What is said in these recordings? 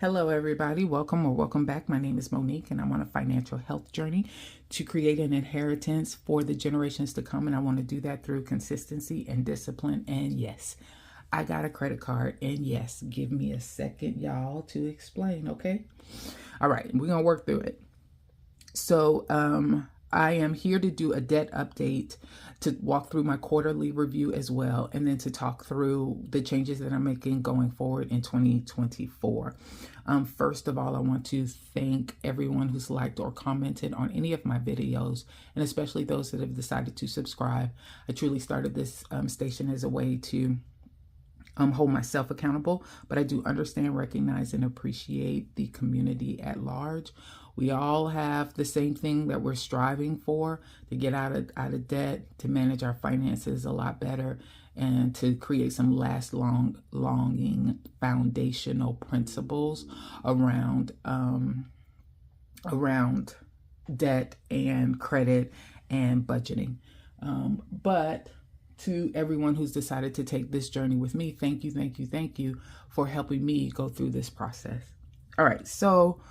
Hello, everybody. Welcome or welcome back. My name is Monique, and I'm on a financial health journey to create an inheritance for the generations to come. And I want to do that through consistency and discipline. And yes, I got a credit card. And yes, give me a second, y'all, to explain, okay? All right, we're going to work through it. So, I am here to do a debt update, to walk through my quarterly review as well, and then to talk through the changes that I'm making going forward in 2024. First of all, I want to thank everyone who's liked or commented on any of my videos, and especially those that have decided to subscribe. I truly started this station as a way to hold myself accountable, but I do understand, recognize, and appreciate the community at large. We all have the same thing that we're striving for: to get out of debt, to manage our finances a lot better, and to create some longing foundational principles around debt and credit and budgeting. But to everyone who's decided to take this journey with me, thank you for helping me go through this process. All right, so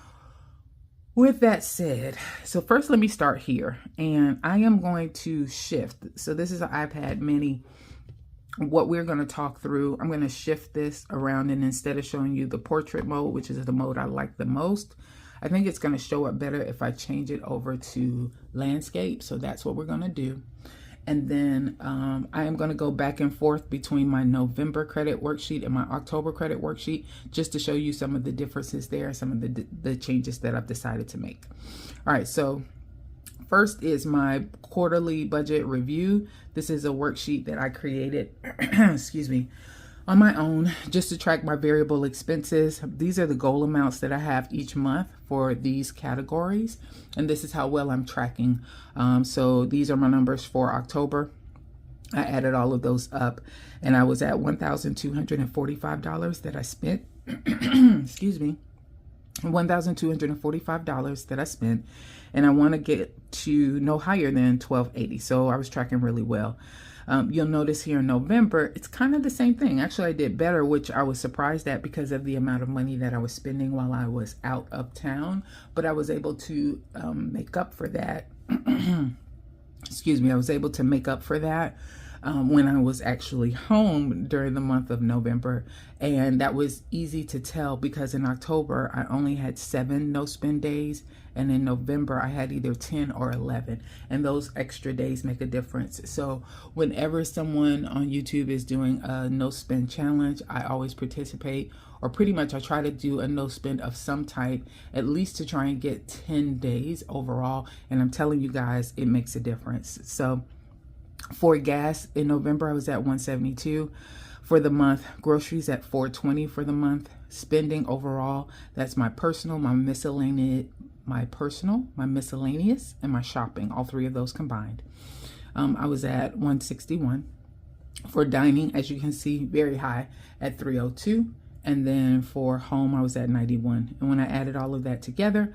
with that said, so first let me start here, and I am going to shift. So this is an iPad mini. What we're going to talk through, I'm going to shift this around, and instead of showing you the portrait mode, which is the mode I like the most, I think it's going to show up better if I change it over to landscape. So that's what we're going to do. And then I am going to go back and forth between my November credit worksheet and my October credit worksheet, just to show you some of the differences there, some of the changes that I've decided to make. All right, so first is my quarterly budget review. This is a worksheet that I created, excuse me, on my own, just to track my variable expenses. These are the goal amounts that I have each month for these categories, and this is how well I'm tracking. So these are my numbers for October. I added all of those up, and I was at $1,245 that I spent. Excuse me. $1,245 that I spent, and I want to get to no higher than $1,280. So I was tracking really well. You'll notice here in November, it's kind of the same thing. Actually, I did better, which I was surprised at because of the amount of money that I was spending while I was out of town. But I was able to make up for that. Excuse me. I was able to make up for that when I was actually home during the month of November. And that was easy to tell because in October, I only had 7 no-spend days. And in November, I had either 10 or 11. And those extra days make a difference. So whenever someone on YouTube is doing a no-spend challenge, I always participate. Or pretty much I try to do a no-spend of some type, at least to try and get 10 days overall. And I'm telling you guys, it makes a difference. So for gas in November, I was at $172 for the month. Groceries at $420 for the month. Spending overall, that's my personal, my miscellaneous, and my shopping, all 3 of those combined. I was at $161 for dining, as you can see, very high at $302. And then for home, I was at $91. And when I added all of that together,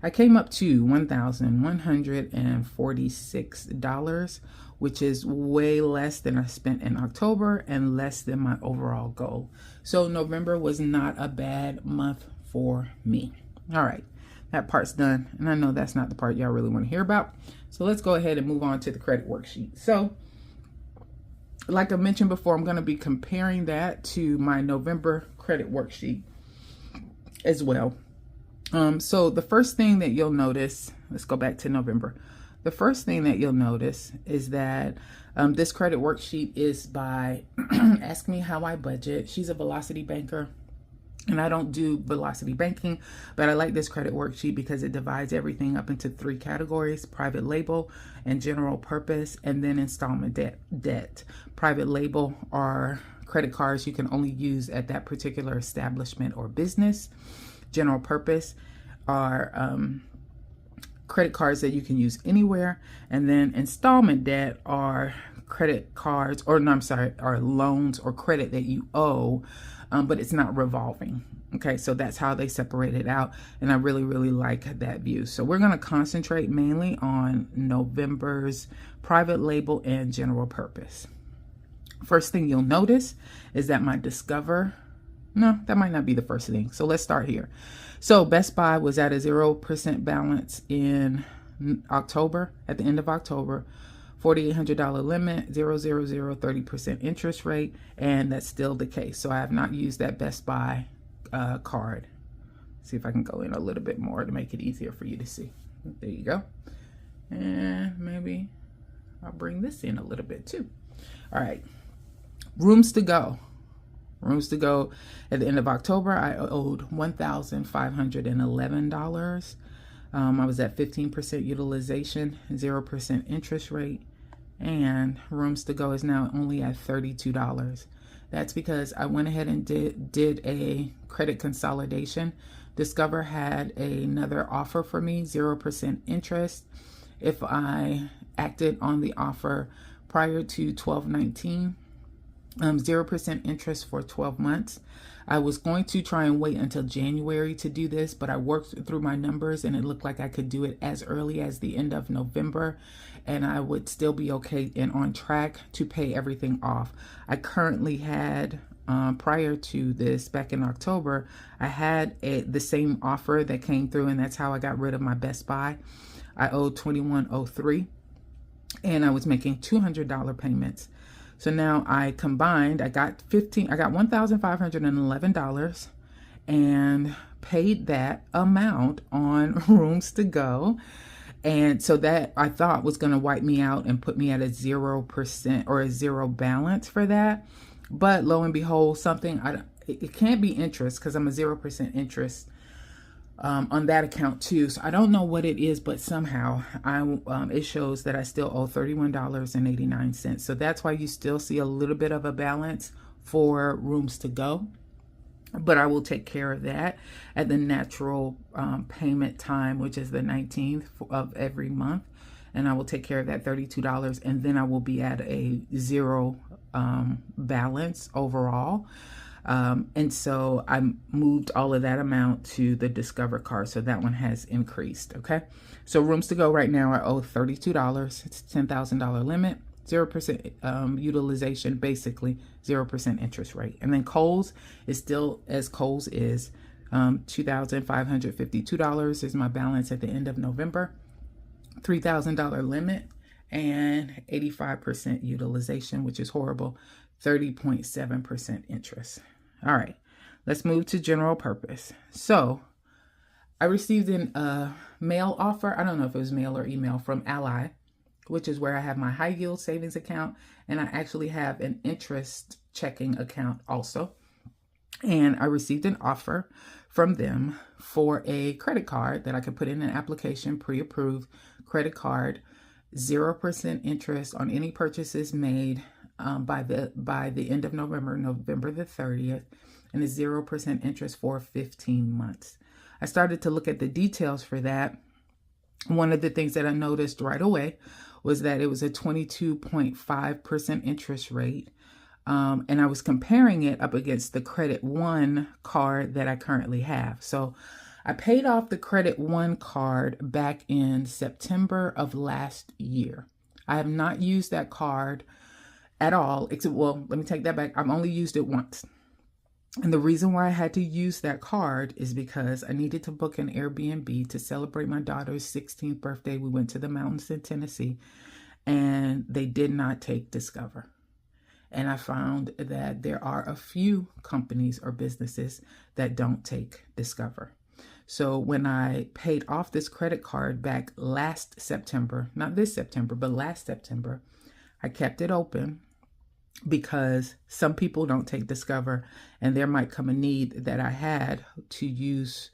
I came up to $1,146, which is way less than I spent in October and less than my overall goal. So November was not a bad month for me. All right, that part's done. And I know that's not the part y'all really want to hear about. So let's go ahead and move on to the credit worksheet. So like I mentioned before, I'm going to be comparing that to my November credit worksheet as well. So the first thing that you'll notice, let's go back to November. The first thing that you'll notice is that this credit worksheet is by Ask Me How I Budget. She's a Velocity banker, and I don't do velocity banking, but I like this credit worksheet because it divides everything up into 3 categories: private label and general purpose, and then installment debt. Private label are credit cards you can only use at that particular establishment or business. General purpose are credit cards that you can use anywhere. And then installment debt are credit cards, or no, I'm sorry, are loans or credit that you owe, but it's not revolving. Okay, so that's how they separate it out. And I really, really like that view. So we're going to concentrate mainly on November's private label and general purpose. First thing you'll notice is that my Discover No, that might not be the first thing. So let's start here. So Best Buy was at a 0% balance in October, at the end of October. $4,800 limit, 30% interest rate, and that's still the case. So I have not used that Best Buy card. See if I can go in a little bit more to make it easier for you to see. There you go. And maybe I'll bring this in a little bit too. All right, Rooms to Go. Rooms to Go at the end of October, I owed $1,511. I was at 15% utilization, 0% interest rate, and Rooms to Go is now only at $32. That's because I went ahead and did a credit consolidation. Discover had another offer for me, 0% interest. If I acted on the offer prior to 12/19, 0% interest for 12 months. I was going to try and wait until January to do this, but I worked through my numbers and it looked like I could do it as early as the end of November, and I would still be okay and on track to pay everything off. I currently had, prior to this, back in October, I had the same offer that came through, and that's how I got rid of my Best Buy. I owed $2,103 and I was making $200 payments. So now I combined, I got $1,511 and paid that amount on Rooms to Go. And so that I thought was going to wipe me out and put me at a 0% or a zero balance for that. But lo and behold, it can't be interest because I'm a 0% interest on that account too. So I don't know what it is, but somehow it shows that I still owe $31.89. So that's why you still see a little bit of a balance for Rooms to Go. But I will take care of that at the natural payment time, which is the 19th of every month. And I will take care of that $32, and then I will be at a zero balance overall. And so I moved all of that amount to the Discover card. So that one has increased. Okay. So Rooms to Go right now, I owe $32. It's $10,000 limit, 0% utilization, basically 0% interest rate. And then Kohl's is still as Kohl's is. $2,552 is my balance at the end of November. $3,000 limit and 85% utilization, which is horrible. 30.7% interest. All right, let's move to general purpose. So I received a mail offer. I don't know if it was mail or email from Ally, which is where I have my high yield savings account. And I actually have an interest checking account also. And I received an offer from them for a credit card that I could put in an application, pre-approved credit card, 0% interest on any purchases made by the end of November the 30th, and a 0% interest for 15 months. I started to look at the details for that. One of the things that I noticed right away was that it was a 22.5% interest rate. And I was comparing it up against the Credit One card that I currently have. So I paid off the Credit One card back in September of last year. I have not used that card at all, except, well, let me take that back. I've only used it once. And the reason why I had to use that card is because I needed to book an Airbnb to celebrate my daughter's 16th birthday. We went to the mountains in Tennessee, and they did not take Discover. And I found that there are a few companies or businesses that don't take Discover. So when I paid off this credit card back last September, not this September, but last September, I kept it open because some people don't take Discover, and there might come a need that I had to use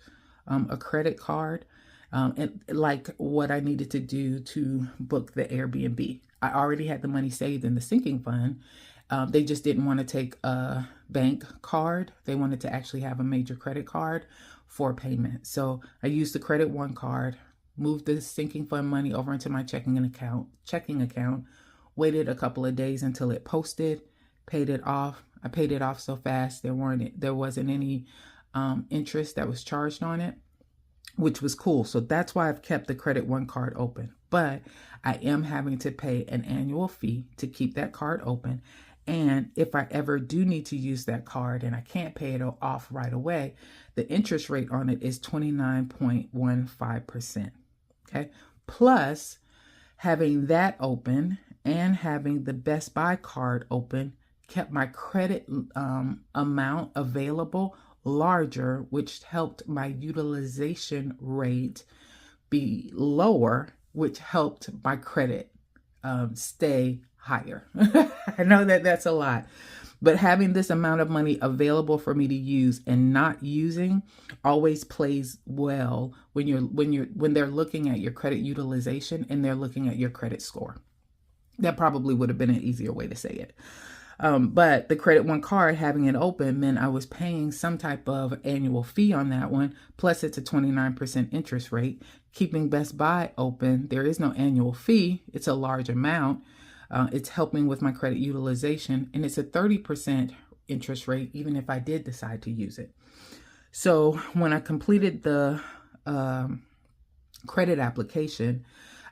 a credit card, and like what I needed to do to book the Airbnb. I already had the money saved in the sinking fund. They just didn't want to take a bank card. They wanted to actually have a major credit card for payment. So I used the Credit One card, moved the sinking fund money over into my checking account, waited a couple of days until it posted, paid it off. I paid it off so fast there wasn't any interest that was charged on it, which was cool. So that's why I've kept the Credit One card open. But I am having to pay an annual fee to keep that card open. And if I ever do need to use that card and I can't pay it off right away, the interest rate on it is 29.15%. Okay. Plus, having that open and having the Best Buy card open kept my credit amount available larger, which helped my utilization rate be lower, which helped my credit stay higher. I know that that's a lot, but having this amount of money available for me to use and not using always plays well when they're looking at your credit utilization and they're looking at your credit score. That probably would have been an easier way to say it. But the Credit One card, having it open, meant I was paying some type of annual fee on that one. Plus, it's a 29% interest rate. Keeping Best Buy open, there is no annual fee. It's a large amount. It's helping with my credit utilization, and it's a 30% interest rate, even if I did decide to use it. So when I completed the credit application,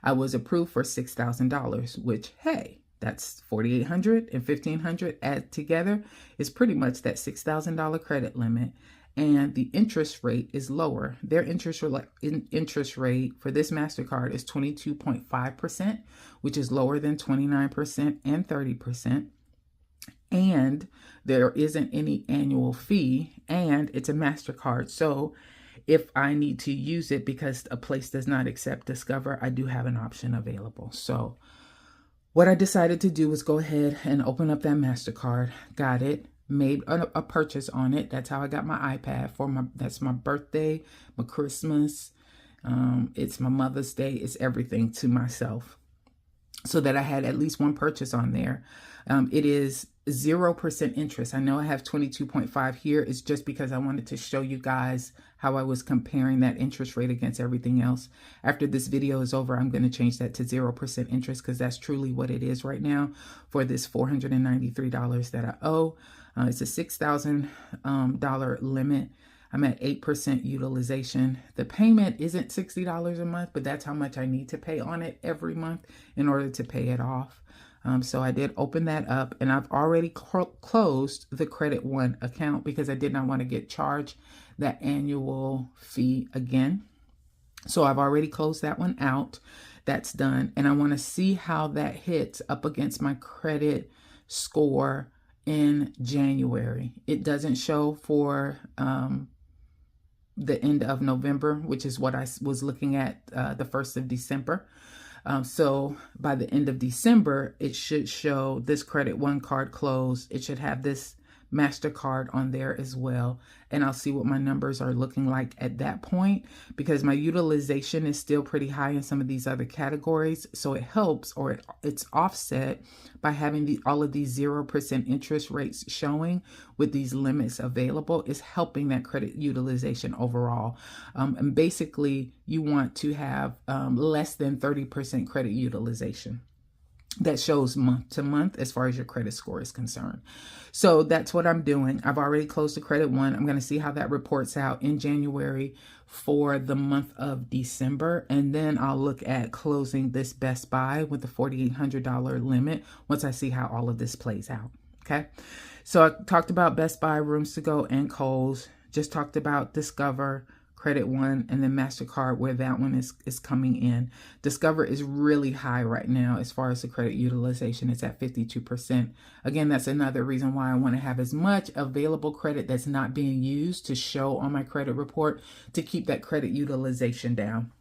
I was approved for $6,000, which, hey, that's $4,800 and $1,500 add together is pretty much that $6,000 credit limit. And the interest rate is lower. Their interest rate for this MasterCard is 22.5%, which is lower than 29% and 30%. And there isn't any annual fee, and it's a MasterCard. So if I need to use it because a place does not accept Discover, I do have an option available. So what I decided to do was go ahead and open up that MasterCard, got it, made a purchase on it. That's how I got my iPad that's my birthday, my Christmas. It's my Mother's Day. It's everything to myself, so that I had at least one purchase on there. It is 0% interest. I know I have 22.5 here. It's just because I wanted to show you guys how I was comparing that interest rate against everything else. After this video is over, I'm going to change that to 0% interest because that's truly what it is right now for this $493 that I owe. It's a $6,000 limit. I'm at 8% utilization. The payment isn't $60 a month, but that's how much I need to pay on it every month in order to pay it off. So I did open that up, and I've already closed the Credit One account because I did not want to get charged that annual fee again. So I've already closed that one out. That's done. And I want to see how that hits up against my credit score in January. It doesn't show for the end of November, which is what I was looking at the 1st of December. So by the end of December, it should show this Credit One card closed. It should have this MasterCard on there as well. And I'll see what my numbers are looking like at that point, because my utilization is still pretty high in some of these other categories. So it helps, or it's offset by having all of these 0% interest rates showing with these limits available is helping that credit utilization overall. And basically you want to have less than 30% credit utilization. That shows month to month as far as your credit score is concerned. So that's what I'm doing. I've already closed the Credit One. I'm going to see how that reports out in January for the month of December. And then I'll look at closing this Best Buy with the $4,800 limit once I see how all of this plays out. Okay. So I talked about Best Buy, Rooms to Go, and Kohl's. Just talked about Discover, Credit One, and then MasterCard, where that one is coming in. Discover is really high right now as far as the credit utilization. It's at 52%. Again, that's another reason why I want to have as much available credit that's not being used to show on my credit report to keep that credit utilization down.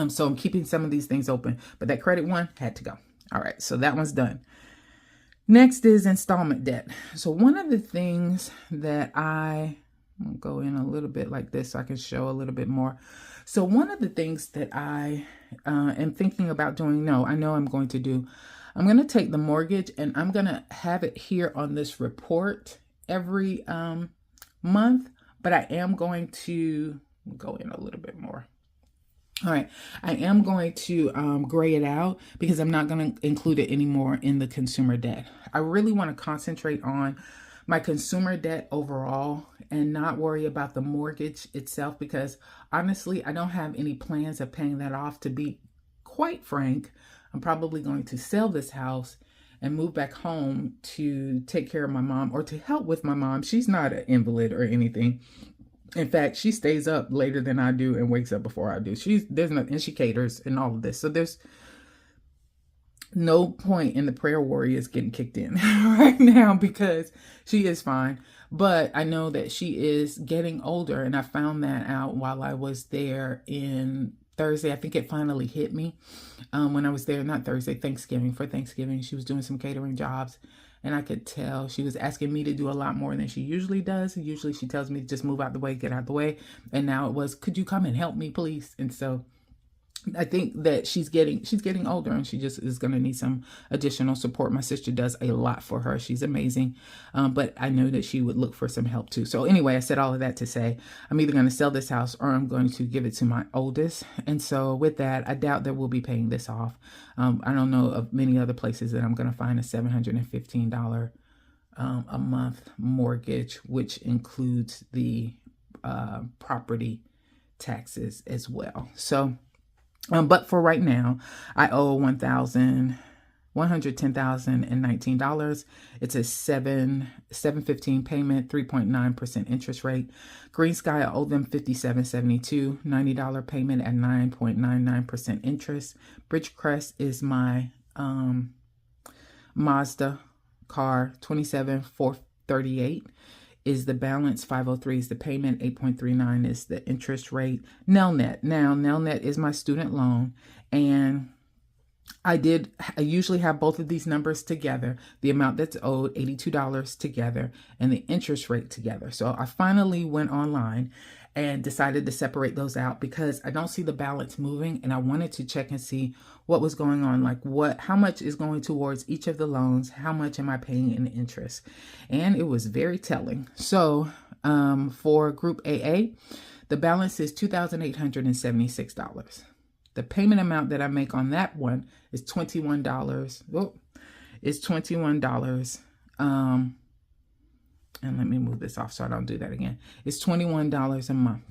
So I'm keeping some of these things open, but that Credit One had to go. All right, so that one's done. Next is installment debt. So one of the things that I'll go in a little bit like this so I can show a little bit more. So one of the things that I am thinking about doing, I know I'm going to do, I'm going to take the mortgage and I'm going to have it here on this report every month, but I am going to go in a little bit more. All right, I am going to gray it out because I'm not going to include it anymore in the consumer debt. I really want to concentrate on my consumer debt overall and not worry about the mortgage itself, because honestly, I don't have any plans of paying that off. To be quite frank, I'm probably going to sell this house and moved back home to take care of my mom or to help with my mom. She's not an invalid or anything. In fact, she stays up later than I do and wakes up before I do. There's nothing, and she caters and all of this. So there's no point in the prayer warriors getting kicked in right now because she is fine. But I know that she is getting older, and I found that out while I was there in Thursday. I think it finally hit me when I was there, not Thursday, Thanksgiving. For Thanksgiving, she was doing some catering jobs, and I could tell she was asking me to do a lot more than she usually does. Usually she tells me to just move out the way, get out the way. And now it was, could you come and help me, please? And so I think that she's getting older, and she just is going to need some additional support. My sister does a lot for her. She's amazing. But I know that she would look for some help too. So anyway, I said all of that to say I'm either going to sell this house or I'm going to give it to my oldest. And so with that, I doubt that we'll be paying this off. I don't know of many other places that I'm going to find a $715 a month mortgage, which includes the property taxes as well. So but for right now, I owe $110,019. It's a 715 payment, 3.9% interest rate. Green Sky, I owe them $57.72, $90 payment at 9.99% interest. Bridgecrest is my Mazda car, $27,438 is the balance, 503 is the payment, 8.39 is the interest rate. Nelnet. Now, Nelnet is my student loan, and I usually have both of these numbers together, the amount that's owed, $82 together, and the interest rate together. So I finally went online and decided to separate those out because I don't see the balance moving, and I wanted to check and see what was going on, like how much is going towards each of the loans, how much am I paying in interest, and it was very telling. So for Group AA, the balance is $2,876. The payment amount that I make on that one is $21. Oh, it's $21. And let me move this off so I don't do that again. It's $21 a month.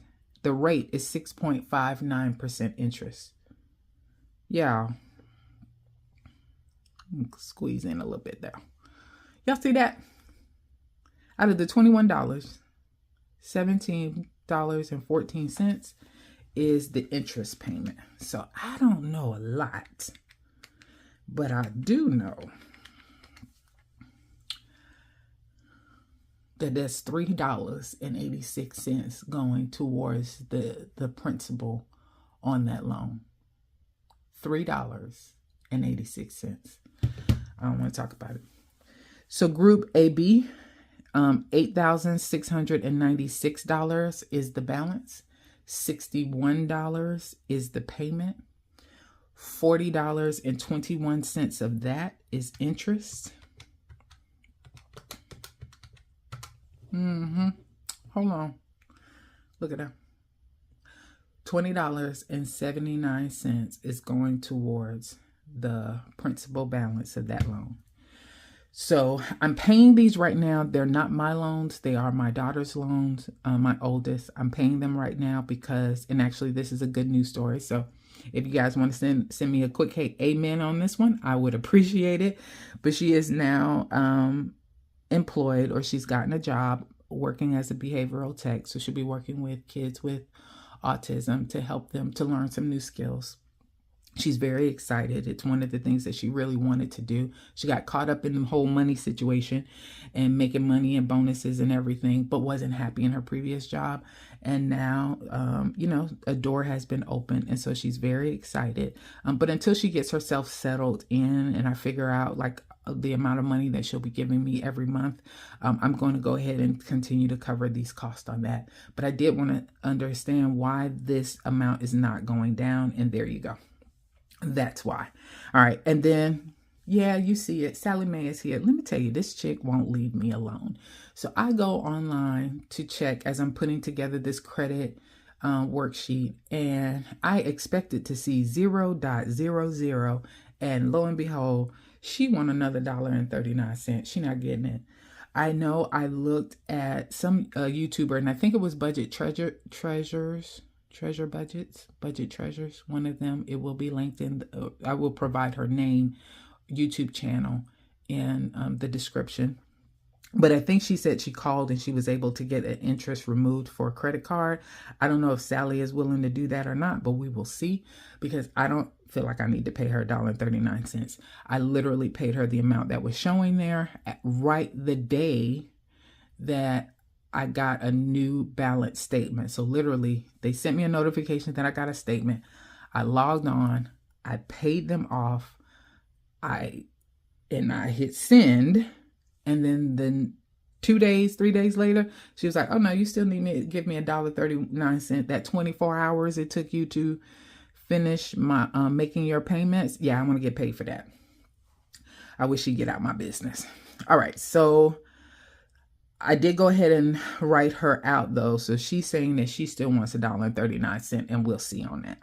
The rate is 6.59% interest. Yeah. Squeeze in a little bit there. Y'all see that? Out of the $21, $17.14 is the interest payment. So I don't know a lot, but I do know that there's $3.86 going towards the principal on that loan. $3.86. I don't want to talk about it. So Group AB, $8,696 is the balance. $61 is the payment. $40.21 of that is interest. Hold on. Look at that. $20.79 is going towards the principal balance of that loan. So I'm paying these right now. They're not my loans. They are my daughter's loans, my oldest. I'm paying them right now because, and actually this is a good news story. So if you guys want to send me a quick, hey, amen on this one, I would appreciate it. But she is now employed, or she's gotten a job working as a behavioral tech. So she'll be working with kids with autism to help them to learn some new skills. She's very excited. It's one of the things that she really wanted to do. She got caught up in the whole money situation and making money and bonuses and everything, but wasn't happy in her previous job. And now, a door has been opened. And so she's very excited. But until she gets herself settled in and I figure out like the amount of money that she'll be giving me every month, I'm going to go ahead and continue to cover these costs on that. But I did want to understand why this amount is not going down. And there you go. That's why. All right. And then, yeah, you see it. Sally Mae is here. Let me tell you, this chick won't leave me alone. So I go online to check as I'm putting together this credit worksheet, and I expected to see 0.00, and lo and behold, she won another $1.39. She not getting it. I know I looked at some YouTuber, and I think it was Budget Treasures, one of them. It will be linked in. I will provide her name, YouTube channel in the description. But I think she said she called and she was able to get an interest removed for a credit card. I don't know if Sally is willing to do that or not, but we will see, because I don't feel like I need to pay her $1.39. I literally paid her the amount that was showing there right the day that I got a new balance statement. So literally they sent me a notification that I got a statement. I logged on, I paid them off, I hit send. And then 3 days later, she was like, oh no, you still need me to give me $1.39. That 24 hours it took you to finish my making your payments. Yeah, I'm gonna get paid for that. I wish she'd get out my business. All right, so I did go ahead and write her out though. So she's saying that she still wants $1.39, and we'll see on that.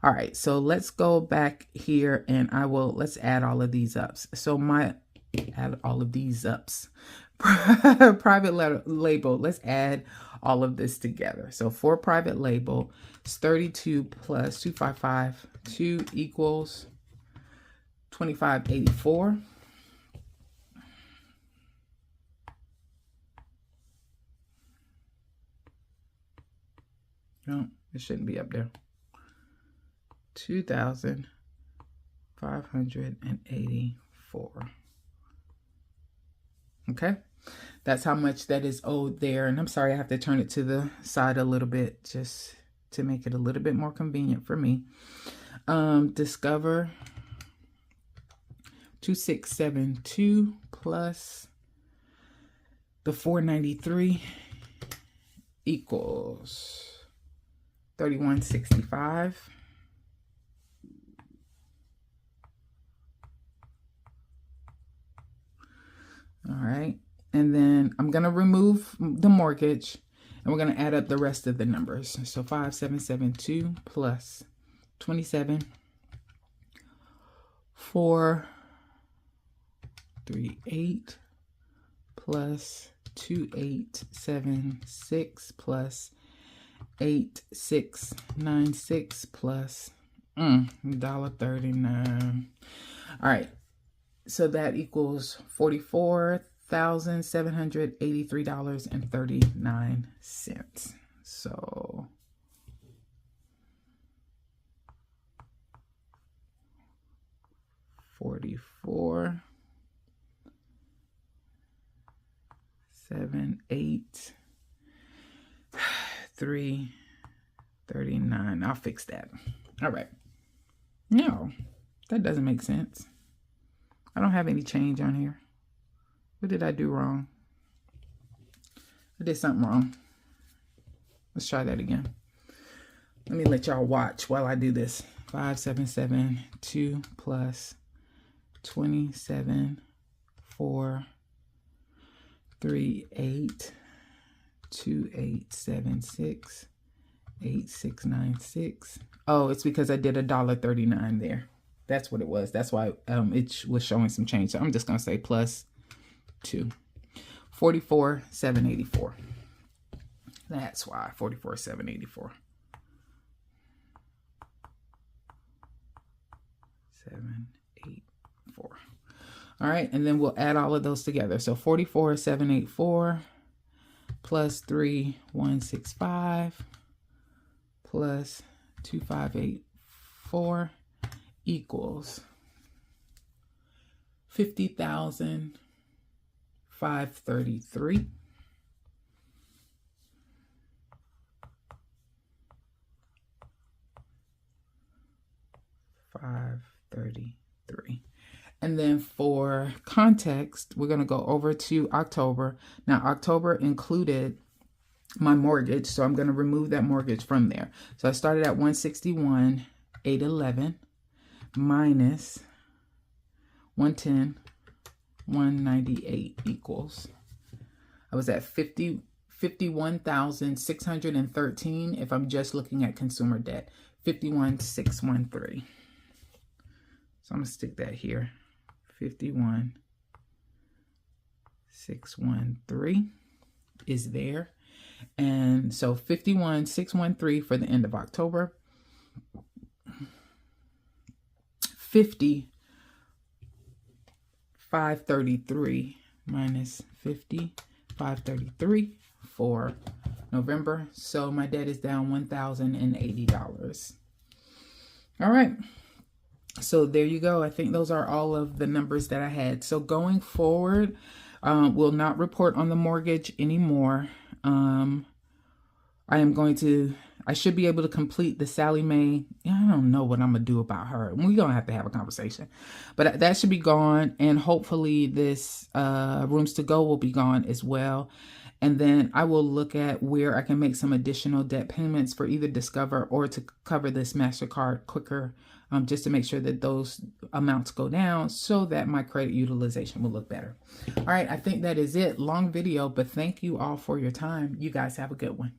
All right, so let's go back here and let's add all of these up. So add all of these ups. Private label, let's add all of this together. So for private label, it's 32 plus 255 equals 2584. No, it shouldn't be up there. 2,584. Okay, that's how much that is owed there. And I'm sorry, I have to turn it to the side a little bit just to make it a little bit more convenient for me. Discover 2672 plus the 493 equals 3165. All right, and then I'm going to remove the mortgage, and we're going to add up the rest of the numbers. So 5772 plus 27, 438 plus 2876 plus 8696 plus $1.39. All right. So that equals $44,783.39. So $44,783.39. I'll fix that. All right. No, that doesn't make sense. I don't have any change on here. What did I do wrong? I did something wrong. Let's try that again. Let me let y'all watch while I do this. 5772 plus 27, 438, 2876, 8696. Oh, it's because I did $1.39 there. That's what it was. That's why it was showing some change. So I'm just going to say plus 2. 44,784. That's why 44,784. 784. All right, and then we'll add all of those together. So 44,784 plus 3,165 plus 2,584 equals 50,533. And then for context, we're going to go over to October. Now, October included my mortgage, so I'm going to remove that mortgage from there. So I started at 161,811 minus 110,198 equals. I was at 51,613 if I'm just looking at consumer debt. 51,613. So I'm going to stick that here. 51,613 is there. And so 51,613 for the end of October. 50,533 533 minus 50, 533 for November. So my debt is down $1,080. All right. So there you go. I think those are all of the numbers that I had. So going forward, we'll not report on the mortgage anymore. I should be able to complete the Sally Mae. I don't know what I'm going to do about her. We're going to have a conversation. But that should be gone. And hopefully this Rooms to Go will be gone as well. And then I will look at where I can make some additional debt payments for either Discover or to cover this MasterCard quicker, just to make sure that those amounts go down so that my credit utilization will look better. All right, I think that is it. Long video, but thank you all for your time. You guys have a good one.